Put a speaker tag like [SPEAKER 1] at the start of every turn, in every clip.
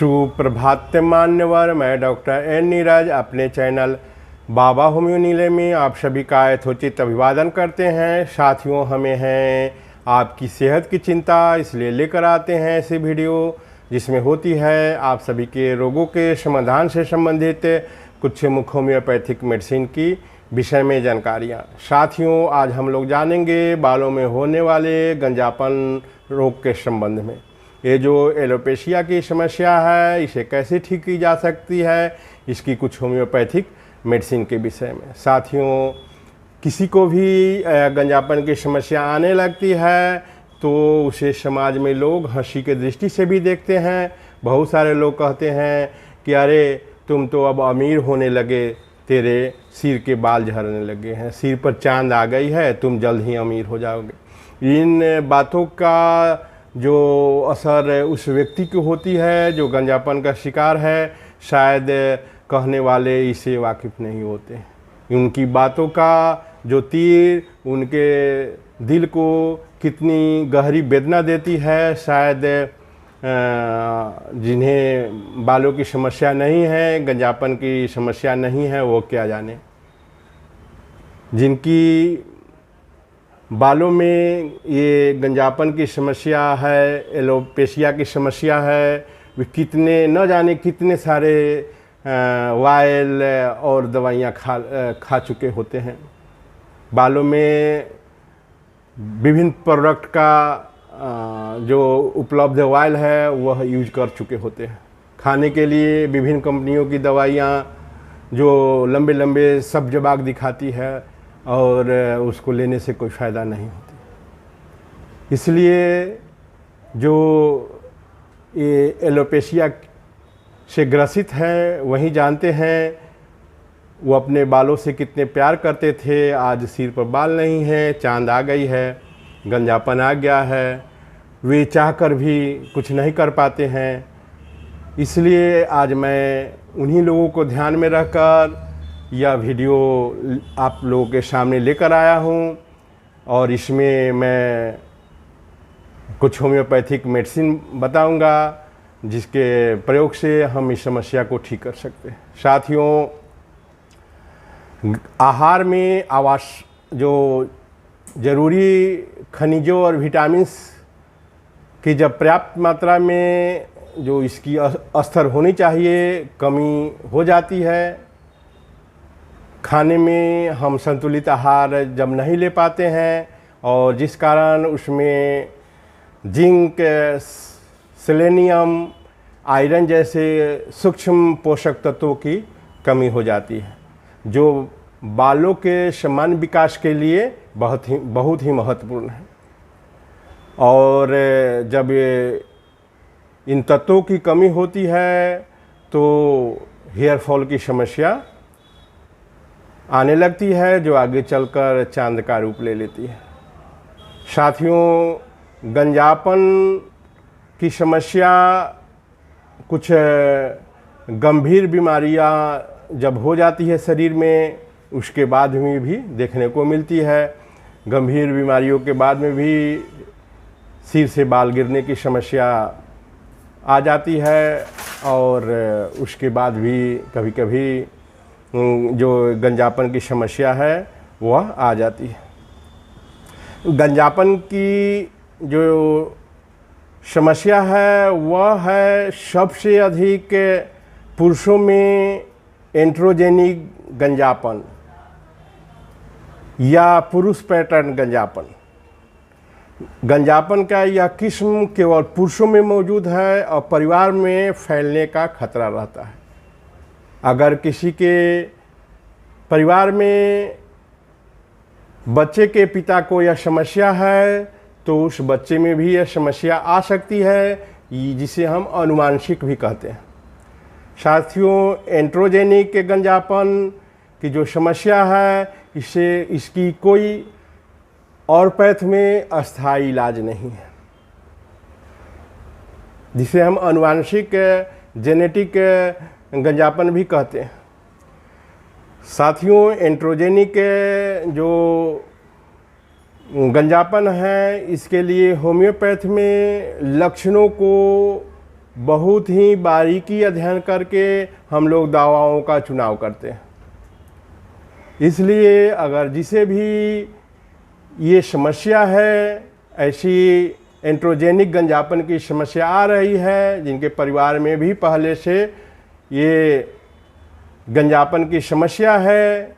[SPEAKER 1] सुप्रभात मान्यवर, मैं डॉक्टर एन नीरज अपने चैनल बाबा होम्यो नीले में आप सभी का यथोचित अभिवादन करते हैं। साथियों, हमें है आपकी सेहत की चिंता, इसलिए लेकर आते हैं ऐसी वीडियो जिसमें होती है आप सभी के रोगों के समाधान से संबंधित कुछ मुख्य होम्योपैथिक मेडिसिन की विषय में जानकारियाँ। साथियों, आज हम लोग जानेंगे बालों में होने वाले गंजापन रोग के संबंध में। ये जो एलोपेशिया की समस्या है, इसे कैसे ठीक की जा सकती है, इसकी कुछ होम्योपैथिक मेडिसिन के विषय में। साथियों, किसी को भी गंजापन की समस्या आने लगती है तो उसे समाज में लोग हंसी के दृष्टि से भी देखते हैं। बहुत सारे लोग कहते हैं कि अरे तुम तो अब अमीर होने लगे, तेरे सिर के बाल झड़ने लगे हैं, सिर पर चांद आ गई है, तुम जल्द ही अमीर हो जाओगे। इन बातों का जो असर उस व्यक्ति को होती है जो गंजापन का शिकार है, शायद कहने वाले इससे वाकिफ़ नहीं होते। उनकी बातों का जो तीर उनके दिल को कितनी गहरी वेदना देती है, शायद जिन्हें बालों की समस्या नहीं है, गंजापन की समस्या नहीं है, वो क्या जाने। जिनकी बालों में ये गंजापन की समस्या है, एलोपेशिया की समस्या है, वे कितने न जाने कितने सारे वायल और दवाइयाँ खा चुके होते हैं। बालों में विभिन्न प्रोडक्ट का जो उपलब्ध ऑयल है वह यूज कर चुके होते हैं। खाने के लिए विभिन्न कंपनियों की दवाइयाँ जो लंबे लंबे सब जवाब दिखाती है और उसको लेने से कोई फ़ायदा नहीं होती। इसलिए जो ये एलोपेशिया से ग्रसित है वही जानते हैं वो अपने बालों से कितने प्यार करते थे। आज सिर पर बाल नहीं है, चांद आ गई है, गंजापन आ गया है, वे चाहकर भी कुछ नहीं कर पाते हैं। इसलिए आज मैं उन्हीं लोगों को ध्यान में रखकर यह वीडियो आप लोगों के सामने लेकर आया हूँ और इसमें मैं कुछ होम्योपैथिक मेडिसिन बताऊंगा जिसके प्रयोग से हम इस समस्या को ठीक कर सकते हैं। साथियों, आहार में जो ज़रूरी खनिजों और विटामिन्स की जब पर्याप्त मात्रा में जो इसकी स्तर होनी चाहिए कमी हो जाती है। खाने में हम संतुलित आहार जब नहीं ले पाते हैं और जिस कारण उसमें जिंक, सेलेनियम, आयरन जैसे सूक्ष्म पोषक तत्वों की कमी हो जाती है जो बालों के समान विकास के लिए बहुत ही महत्वपूर्ण है। और जब इन तत्वों की कमी होती है तो हेयर फॉल की समस्या आने लगती है जो आगे चलकर चांद का रूप ले लेती है। साथियों, गंजापन की समस्या कुछ गंभीर बीमारियां जब हो जाती है शरीर में, उसके बाद में भी देखने को मिलती है। गंभीर बीमारियों के बाद में भी सिर से बाल गिरने की समस्या आ जाती है और उसके बाद भी कभी कभी जो गंजापन की समस्या है वह आ जाती है। गंजापन की जो समस्या है वह है सबसे अधिक पुरुषों में एंड्रोजेनिक गंजापन या पुरुष पैटर्न गंजापन। गंजापन का यह किस्म केवल पुरुषों में मौजूद है और परिवार में फैलने का खतरा रहता है। अगर किसी के परिवार में बच्चे के पिता को यह समस्या है तो उस बच्चे में भी यह समस्या आ सकती है, जिसे हम आनुवांशिक भी कहते हैं। साथियों, एंड्रोजेनिक गंजापन की जो समस्या है इसकी कोई ऑर्थोपैथ में अस्थायी इलाज नहीं है, जिसे हम आनुवांशिक जेनेटिक गंजापन भी कहते हैं। साथियों, एंड्रोजेनिक जो गंजापन है इसके लिए होम्योपैथ में लक्षणों को बहुत ही बारीकी अध्ययन करके हम लोग दवाओं का चुनाव करते हैं। इसलिए अगर जिसे भी ये समस्या है, ऐसी एंड्रोजेनिक गंजापन की समस्या आ रही है, जिनके परिवार में भी पहले से ये गंजापन की समस्या है,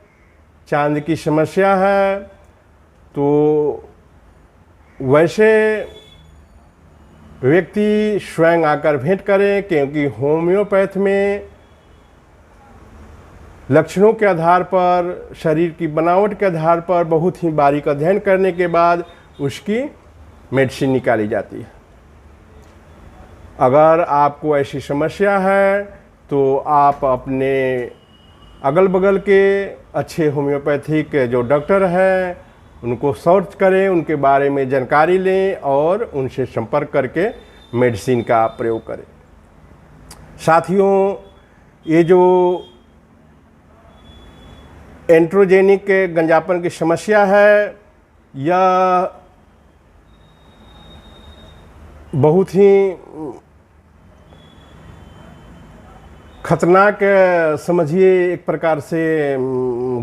[SPEAKER 1] चांद की समस्या है, तो वैसे व्यक्ति स्वयं आकर भेंट करें, क्योंकि होम्योपैथ में लक्षणों के आधार पर, शरीर की बनावट के आधार पर बहुत ही बारीक अध्ययन करने के बाद उसकी मेडिसिन निकाली जाती है। अगर आपको ऐसी समस्या है तो आप अपने अगल बगल के अच्छे होम्योपैथिक जो डॉक्टर हैं उनको सर्च करें, उनके बारे में जानकारी लें और उनसे संपर्क करके मेडिसिन का प्रयोग करें। साथियों, ये जो एंड्रोजेनिक गंजापन की समस्या है, यह बहुत ही खतरनाक समझिए एक प्रकार से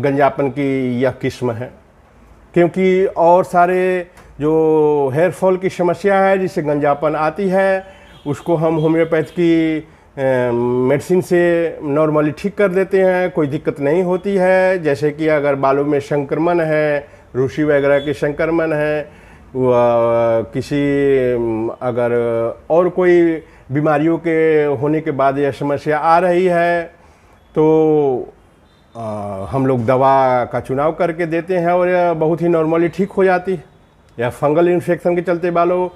[SPEAKER 1] गंजापन की यह किस्म है, क्योंकि और सारे जो हेयर फॉल की समस्या है जिससे गंजापन आती है, उसको हम होम्योपैथ की मेडिसिन से नॉर्मली ठीक कर देते हैं, कोई दिक्कत नहीं होती है। जैसे कि अगर बालों में संक्रमण है, रूसी वगैरह के संक्रमण है, किसी अगर और कोई बीमारियों के होने के बाद यह समस्या आ रही है, तो हम लोग दवा का चुनाव करके देते हैं और यह बहुत ही नॉर्मली ठीक हो जाती है। या फंगल इन्फेक्शन के चलते बालों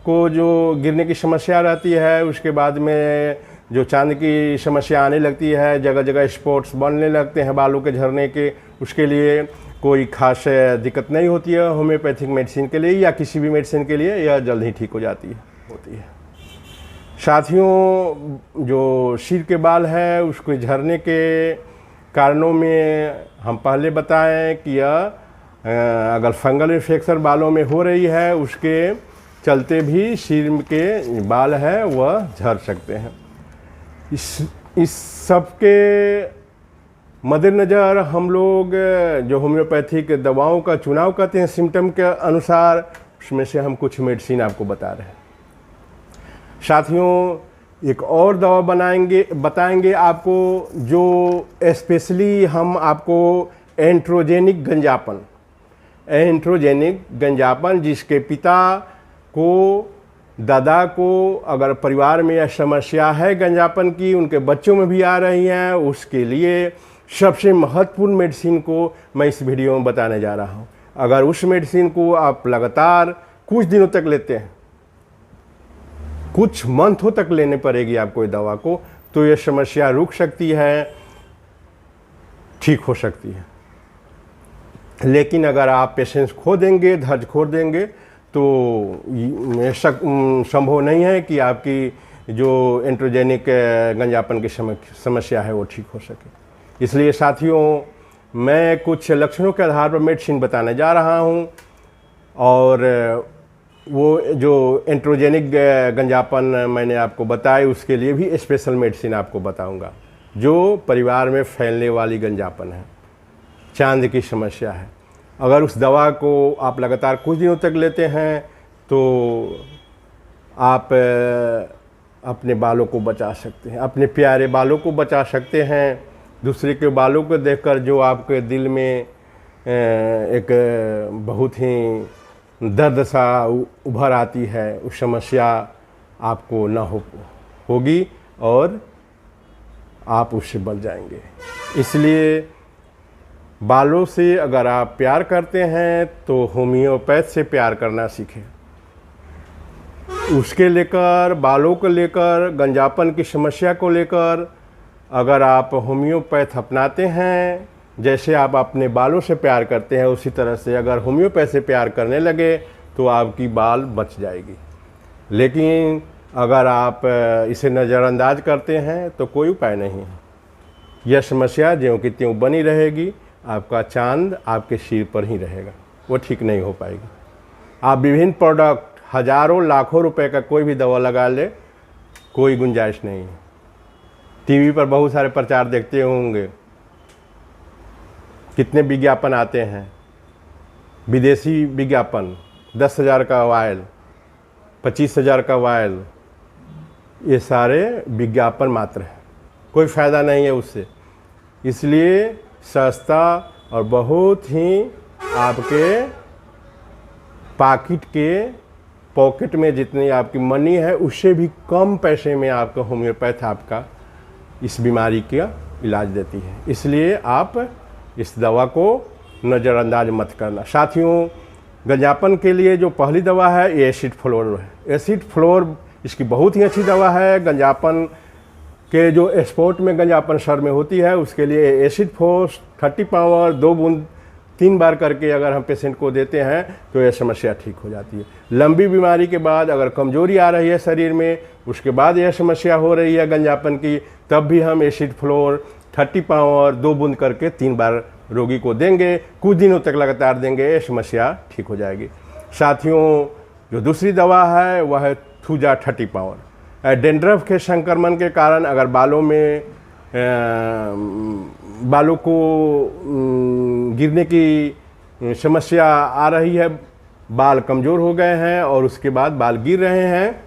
[SPEAKER 1] को जो गिरने की समस्या रहती है, उसके बाद में जो चांद की समस्या आने लगती है, जगह जगह स्पॉट्स बनने लगते हैं बालों के झड़ने के, उसके लिए कोई खास दिक्कत नहीं होती है। होम्योपैथिक मेडिसिन के लिए या किसी भी मेडिसिन के लिए यह जल्द ही ठीक हो जाती होती है। साथियों, जो सिर के बाल है उसके झड़ने के कारणों में हम पहले बताएं कि यह अगर फंगल इन्फेक्शन बालों में हो रही है, उसके चलते भी सिर के बाल है वह झड़ सकते हैं। इस सब के मद्देनज़र हम लोग जो होम्योपैथिक दवाओं का चुनाव करते हैं सिम्टम के अनुसार, उसमें से हम कुछ मेडिसिन आपको बता रहे हैं। साथियों, एक और दवा बताएंगे आपको, जो स्पेशली हम आपको एंड्रोजेनिक गंजापन जिसके पिता को, दादा को अगर परिवार में यह समस्या है गंजापन की, उनके बच्चों में भी आ रही है, उसके लिए सबसे महत्वपूर्ण मेडिसिन को मैं इस वीडियो में बताने जा रहा हूँ। अगर उस मेडिसिन को आप लगातार कुछ दिनों तक लेते हैं, कुछ मंथों तक लेने पड़ेगी आपको ये दवा को, तो ये समस्या रुक सकती है, ठीक हो सकती है। लेकिन अगर आप पेशेंस खो देंगे, धैर्य खो देंगे, तो ऐसा संभव नहीं है कि आपकी जो एंड्रोजेनिक गंजापन की समस्या है वो ठीक हो सके। इसलिए साथियों, मैं कुछ लक्षणों के आधार पर मेडिसिन बताने जा रहा हूँ, और वो जो एंड्रोजेनिक गंजापन मैंने आपको बताई उसके लिए भी स्पेशल मेडिसिन आपको बताऊंगा, जो परिवार में फैलने वाली गंजापन है, चांद की समस्या है। अगर उस दवा को आप लगातार कुछ दिनों तक लेते हैं तो आप अपने बालों को बचा सकते हैं, अपने प्यारे बालों को बचा सकते हैं। दूसरे के बालों को देखकर जो आपके दिल में एक बहुत ही दर्द सा उभर आती है, उस समस्या आपको ना होगी और आप उससे बच जाएंगे। इसलिए बालों से अगर आप प्यार करते हैं तो होम्योपैथ से प्यार करना सीखें। उसके लेकर, बालों को लेकर, गंजापन की समस्या को लेकर अगर आप होम्योपैथ अपनाते हैं, जैसे आप अपने बालों से प्यार करते हैं, उसी तरह से अगर होम्योपैथ से प्यार करने लगे तो आपकी बाल बच जाएगी। लेकिन अगर आप इसे नज़रअंदाज करते हैं तो कोई उपाय नहीं है, यह समस्या ज्यों की त्यों बनी रहेगी, आपका चांद आपके सिर पर ही रहेगा, वो ठीक नहीं हो पाएगी। आप विभिन्न प्रोडक्ट, हज़ारों लाखों रुपए का कोई भी दवा लगा ले, कोई गुंजाइश नहीं है। टीवी पर बहुत सारे प्रचार देखते होंगे, कितने विज्ञापन आते हैं, विदेशी विज्ञापन, 10,000 का वायल, 25,000 का वायल, ये सारे विज्ञापन मात्र हैं, कोई फ़ायदा नहीं है उससे। इसलिए सस्ता और बहुत ही आपके पॉकेट में जितनी आपकी मनी है उससे भी कम पैसे में आपका होम्योपैथ आपका इस बीमारी का इलाज देती है। इसलिए आप इस दवा को नज़रअंदाज मत करना। साथियों, गंजापन के लिए जो पहली दवा है ये एसिड फ्लोर है। एसिड फ्लोर इसकी बहुत ही अच्छी दवा है। गंजापन के जो स्पॉट में गंजापन सर में होती है उसके लिए एसिड फोर्स 30 पावर 2 बूंद 3 बार करके अगर हम पेशेंट को देते हैं तो यह समस्या ठीक हो जाती है। लंबी बीमारी के बाद अगर कमजोरी आ रही है शरीर में, उसके बाद यह समस्या हो रही है गंजापन की, तब भी हम एसिड फ्लोर 30 पावर 2 बूंद करके 3 बार रोगी को देंगे, कुछ दिनों तक लगातार देंगे, ये समस्या ठीक हो जाएगी। साथियों, जो दूसरी दवा है वह है थूजा 30 पावर। डेंड्रफ के संक्रमण के कारण अगर बालों को गिरने की समस्या आ रही है, बाल कमज़ोर हो गए हैं और उसके बाद बाल गिर रहे हैं,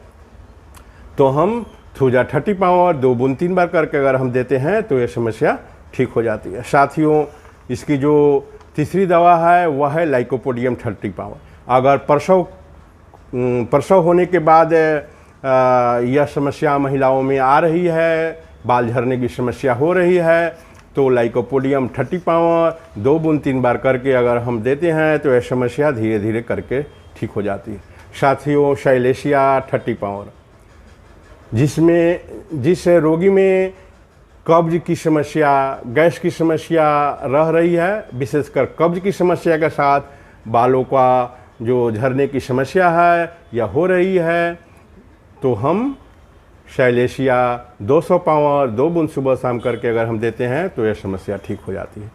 [SPEAKER 1] तो हम थूजा 30 पावर 2 बूंद 3 बार करके अगर हम देते हैं तो ये समस्या ठीक हो जाती है। साथियों, इसकी जो तीसरी दवा है वह है लाइकोपोडियम 30 पावर। अगर प्रसव होने के बाद यह समस्या महिलाओं में आ रही है, बाल झड़ने की समस्या हो रही है, तो लाइकोपोडियम 30 पावर 2 बूंद 3 बार करके अगर हम देते हैं तो यह समस्या धीरे धीरे करके ठीक हो जाती है। साथियों, शैलेशिया 30 पावर, जिस रोगी में कब्ज की समस्या, गैस की समस्या रह रही है, विशेषकर कब्ज की समस्या के साथ बालों का जो झड़ने की समस्या है या हो रही है, तो हम शैलेशिया 200 पावर 2 बूंद सुबह शाम करके अगर हम देते हैं तो यह समस्या ठीक हो जाती है।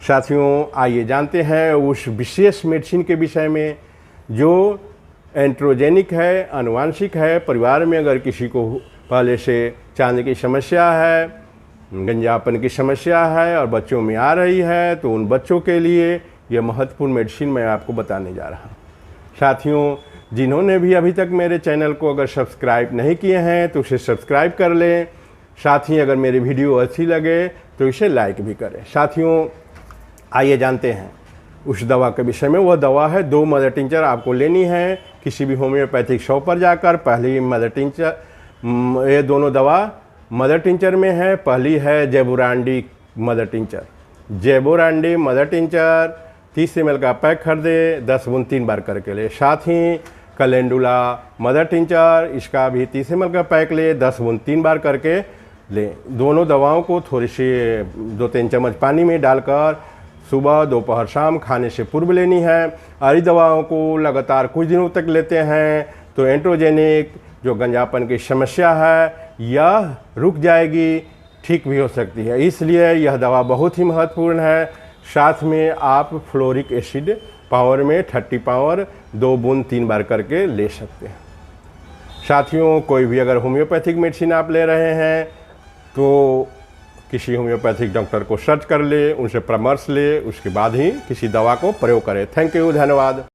[SPEAKER 1] साथियों, आइए जानते हैं उस विशेष मेडिसिन के विषय में जो एंट्रोजेनिक है, आनुवांशिक है। परिवार में अगर किसी को पहले से चांद की समस्या है, गंजापन की समस्या है और बच्चों में आ रही है, तो उन बच्चों के लिए यह महत्वपूर्ण मेडिसिन मैं आपको बताने जा रहा हूँ। साथियों, जिन्होंने भी अभी तक मेरे चैनल को अगर सब्सक्राइब नहीं किए हैं तो उसे सब्सक्राइब कर लें। साथ ही अगर मेरी वीडियो अच्छी लगे तो इसे लाइक भी करें। साथियों, आइए जानते हैं उस दवा के विषय में। वह दवा है 2 मदर टिंचर आपको लेनी है किसी भी होम्योपैथिक शॉप पर जाकर। पहली मदर टिंचर, ये दोनों दवा मदर टिंचर में है। पहली है jaborandi mother tincture. Jaborandi mother tincture 30 ml का पैक खरीदे, 10 बूंद 3 बार करके ले। साथ ही कैलेंडुला मदर टिंचर, इसका भी 30 ml का पैक ले, 10 बूंद 3 बार करके ले। दोनों दवाओं को थोड़ी सी 2-3 चम्मच पानी में डालकर सुबह, दोपहर, शाम खाने से पूर्व लेनी है। और दवाओं को लगातार कुछ दिनों तक लेते हैं तो एंट्रोजेनिक जो गंजापन की समस्या है यह रुक जाएगी, ठीक भी हो सकती है। इसलिए यह दवा बहुत ही महत्वपूर्ण है। साथ में आप फ्लोरिक एसिड पावर में 30 पावर 2 बूंद 3 बार करके ले सकते हैं। साथियों, कोई भी अगर होम्योपैथिक मेडिसिन आप ले रहे हैं तो किसी होम्योपैथिक डॉक्टर को सर्च कर ले, उनसे परामर्श ले, उसके बाद ही किसी दवा को प्रयोग करें। थैंक यू, धन्यवाद।